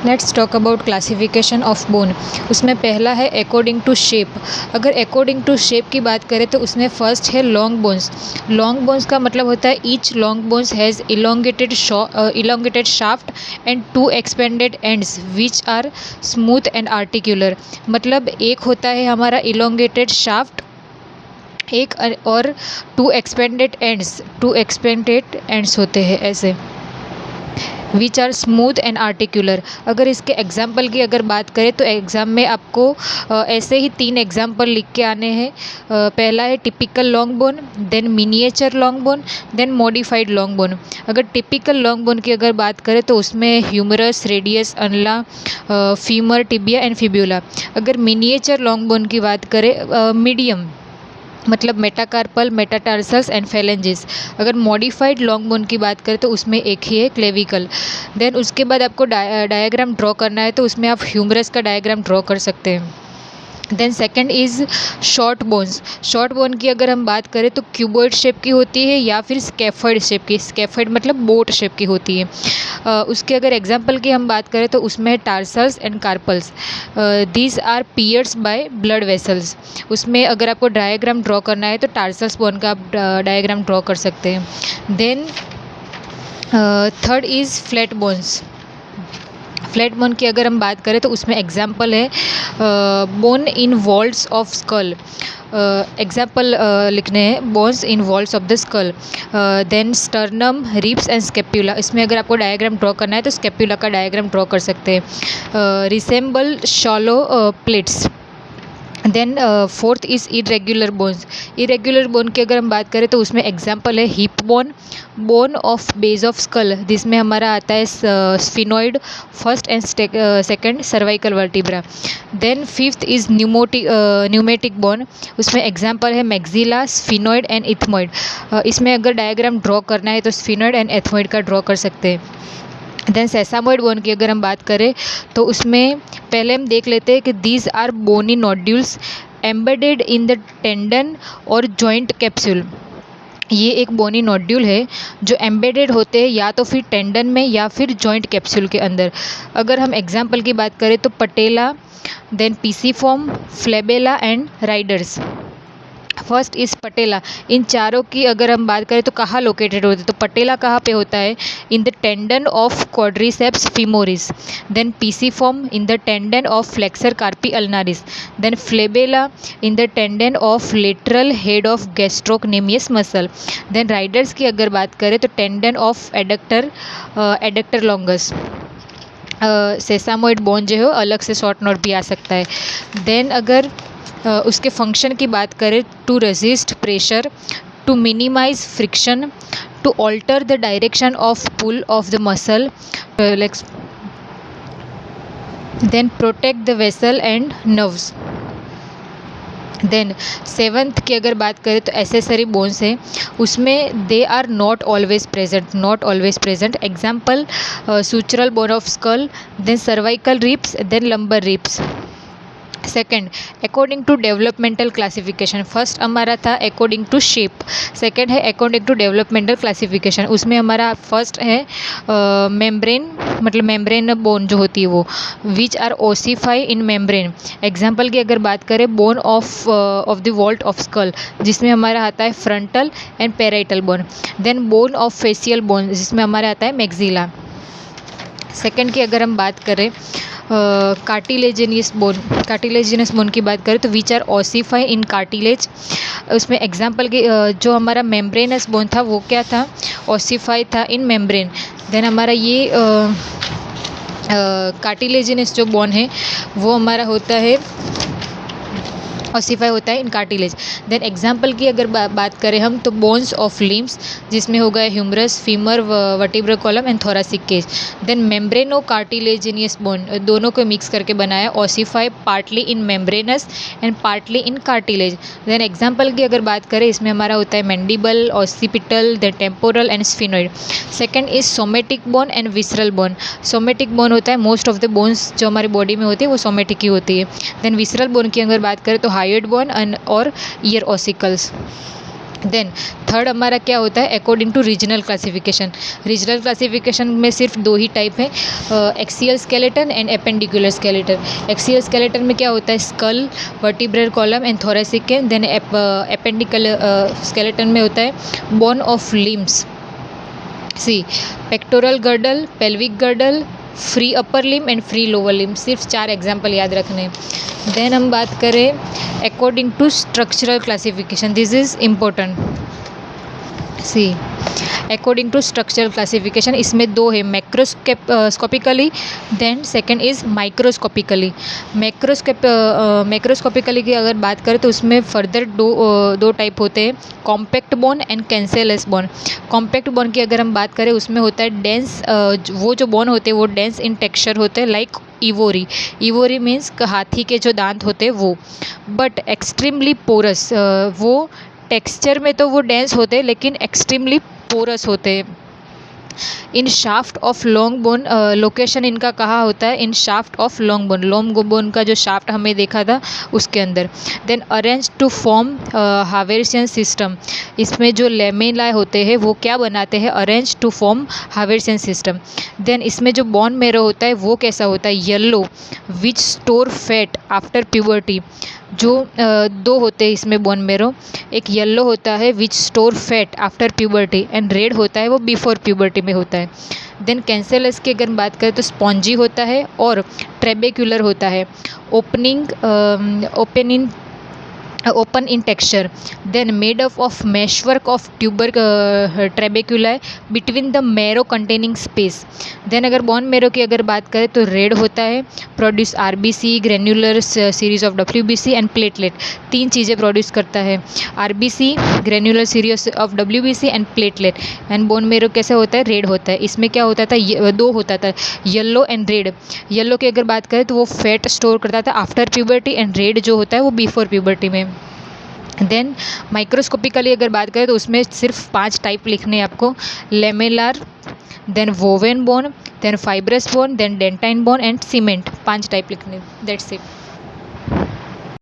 Let's talk about classification of bone. उसमें पहला है अकॉर्डिंग टू शेप। अगर अकॉर्डिंग टू शेप की बात करें तो उसमें फर्स्ट है लॉन्ग बोन्स। लॉन्ग बोन्स का मतलब होता है each long bones has elongated shaft and two expanded ends which are smooth and articular. मतलब एक होता है हमारा इलोंगेटेड शाफ्ट, एक और टू एक्सपेंडेड एंड्स होते हैं ऐसे, which are smooth and articular. अगर इसके एग्जाम्पल की अगर बात करें तो एग्ज़ाम में आपको ऐसे ही 3 एग्जाम्पल लिख के आने हैं। पहला है typical long bone, then miniature long bone, then modified long bone. अगर टिपिकल लॉन्ग बोन की अगर बात करें तो उसमें ह्यूमरस, रेडियस, अनला, फीमर, टिबिया एंड फिब्यूला। अगर मिनिएचर लॉन्ग बोन की बात करें मीडियम, मतलब मेटाकार्पल, मेटाटार्सल्स एंड फेलेंजिस। अगर मॉडिफाइड लॉन्ग बोन की बात करें तो उसमें एक ही है क्लेविकल। देन उसके बाद आपको डायग्राम ड्रॉ करना है तो उसमें आप ह्यूमरस का डायग्राम ड्रॉ कर सकते हैं। Then second is short bones. Short bone की अगर हम बात करें तो क्यूबॉइड शेप की होती है या फिर स्कैफॉइड शेप की। स्कैफॉइड मतलब बोट शेप की होती है। उसके अगर एग्जांपल की हम बात करें तो उसमें tarsals and carpals. These are pierce by blood vessels. उसमें अगर आपको डायग्राम ड्रॉ करना है तो टार्सल्स बोन का आप डायग्राम ड्रॉ कर सकते हैं। Then third is flat bones. Flat bone की अगर हम बात करें तो उसमें एग्जाम्पल है bone in walls of skull. Example लिखने हैं bones in walls of the skull. Then sternum, ribs and scapula. इसमें अगर आपको डायग्राम ड्रॉ करना है तो स्केप्यूला का डायग्राम ड्रॉ कर सकते हैं। Resemble shallow plates. Then fourth is irregular bones. Irregular bone की अगर हम बात करें तो उसमें एग्जाम्पल है hip bone, bone of base of skull, जिसमें हमारा आता है sphenoid, first and second cervical vertebra. Then fifth is pneumatic bone. उसमें एग्जाम्पल है मैक्सिला, स्फिनॉइड एंड इथमॉइड। इसमें अगर डायग्राम ड्रॉ करना है तो स्फिनॉइड एंड एथमॉइड का ड्रॉ कर सकते हैं। देन सेसामॉइड बोन की अगर हम बात करें तो उसमें पहले हम देख लेते हैं कि these are bony nodules embedded in the tendon और जॉइंट कैप्सूल। ये एक बोनी नोड्यूल है जो एम्बेडेड होते हैं या तो फिर टेंडन में या फिर जॉइंट कैप्सूल के अंदर। अगर हम एग्जाम्पल की बात करें तो patella, then pisiform, fabella and riders. First is patella. इन चारों की अगर हम बात करें तो कहाँ लोकेटेड होते हैं तो पटेला कहाँ पे होता है, in the tendon of quadriceps femoris. Then pisiform in the tendon of flexor carpi ulnaris. Then fabella in the tendon of lateral head of gastrocnemius muscle. Then riders की अगर बात करें तो tendon of adductor longus. Sesamoid bone जो है अलग से short note भी आ सकता है। देन अगर उसके फंक्शन की बात करें to resist pressure, to minimize friction, to alter the direction of pull of the muscle, then protect the vessel and nerves. Then seventh की अगर बात करें तो एसेसरी बोन्स है। उसमें they are not always present. Example sutural bone of skull, then cervical ribs, then lumbar ribs. Second, according to developmental classification. First हमारा था according to shape, second है अकॉर्डिंग टू डेवलपमेंटल क्लासिफिकेशन। उसमें हमारा first है membrane, मतलब membrane bone जो होती है वो, which are ossify in membrane. Example की अगर बात करें bone of the vault of skull, जिसमें हमारा आता है frontal and parietal bone. Then bone of facial bone, जिसमें हमारा आता है मैक्सिला। सेकेंड की अगर हम बात करें कार्टिलेजिनियस बोन की बात करें तो विच आर ओसीफाई इन कार्टिलेज। उसमें एग्जाम्पल के जो हमारा मेम्ब्रेनस बोन था वो क्या था, ओसीफाई था इन मेम्ब्रेन। देन हमारा ये कार्टिलेजिनस जो बोन है वो हमारा होता है ऑसिफाई होता है इन कार्टिलेज। देन एग्जाम्पल की अगर बात करें हम तो बोन्स ऑफ लिम्स, जिसमें हो गया humerus, femur, vertebral column and thoracic cage. Then membrano cartilaginous bone, दोनों को मिक्स करके बनाया ossify partly in membranous and partly in cartilage. Then example की अगर बात करें इसमें हमारा होता है mandible, occipital, then temporal and sphenoid. Second is somatic bone and visceral bone. Somatic bone होता है मोस्ट ऑफ द बोन्स जो हमारी बॉडी में होती है वो सोमेटिक ही होती है। देन विसरल बोन की अगर बात करें तो हाइड बोन और ईयर ऑसिकल्स। देन थर्ड हमारा क्या होता है, according to regional classification. Regional classification में सिर्फ दो ही टाइप है, axial skeleton and appendicular skeleton. Axial skeleton में क्या होता है, skull, vertebral column and thoracic है। देन एपेंडिकल स्केलेटन में होता है bone of limbs, see pectoral girdle, pelvic girdle, free upper limb and free lower limb. सिर्फ 4 एग्जाम्पल याद रखने। देन हम बात करें according to structural classification, this is important. See according to structural classification इसमें दो है, macroscopically, then second is microscopically. Macroscopically की अगर बात करें तो उसमें फर्दर दो टाइप होते हैं, compact bone and cancellous bone. Compact bone की अगर हम बात करें उसमें होता है डेंस, वो जो बोन होते हैं वो डेंस इन टेक्सचर होते हैं, लाइक इवोरी। इवोरी मीन्स हाथी के जो दांत होते हैं वो, बट एक्सट्रीमली पोरस, वो टेक्सचर में तो वो डेंस होते हैं लेकिन एक्सट्रीमली पोरस होते हैं। In shaft of long bone, location इनका कहाँ होता है, in shaft of long bone. Long bone का जो शाफ्ट हमें देखा था उसके अंदर। Then arrange to form Haversian system, इसमें जो लेमेला होते हैं वो क्या बनाते हैं, arrange to form Haversian system. Then इसमें जो बोन मेरो होता है वो कैसा होता है, येलो, विच स्टोर फैट आफ्टर प्यूबर्टी। जो दो होते हैं इसमें बोन मेरो, एक येलो होता है विच store fat after puberty and red होता है वो बिफोर प्यूबर्टी में होता है। देन कैंसेलस की अगर बात करें तो स्पॉन्जी होता है और ट्रेबेक्युलर होता है, open in texture. Then made up of meshwork of tuber trabeculae between the marrow containing space. Then अगर बोन मेरो की अगर बात करें तो रेड होता है, produce RBC, granular series of WBC and platelet. 3 चीज़ें प्रोड्यूस करता है, RBC, granular series of WBC and platelet. And bone marrow कैसे होता है, रेड होता है। इसमें क्या होता था, 2 होता था, येलो एंड रेड। येलो की अगर बात करें तो वो फैट स्टोर करता था आफ्टर प्यूबर्टी एंड रेड जो होता है वो बिफोर प्यूबर्टी में। देन माइक्रोस्कोपिकली अगर बात करें तो उसमें सिर्फ 5 टाइप लिखने हैं आपको, lamellar, then woven bone, then fibrous bone, then dentine bone and cement. 5 type लिखने, दैट्स इट।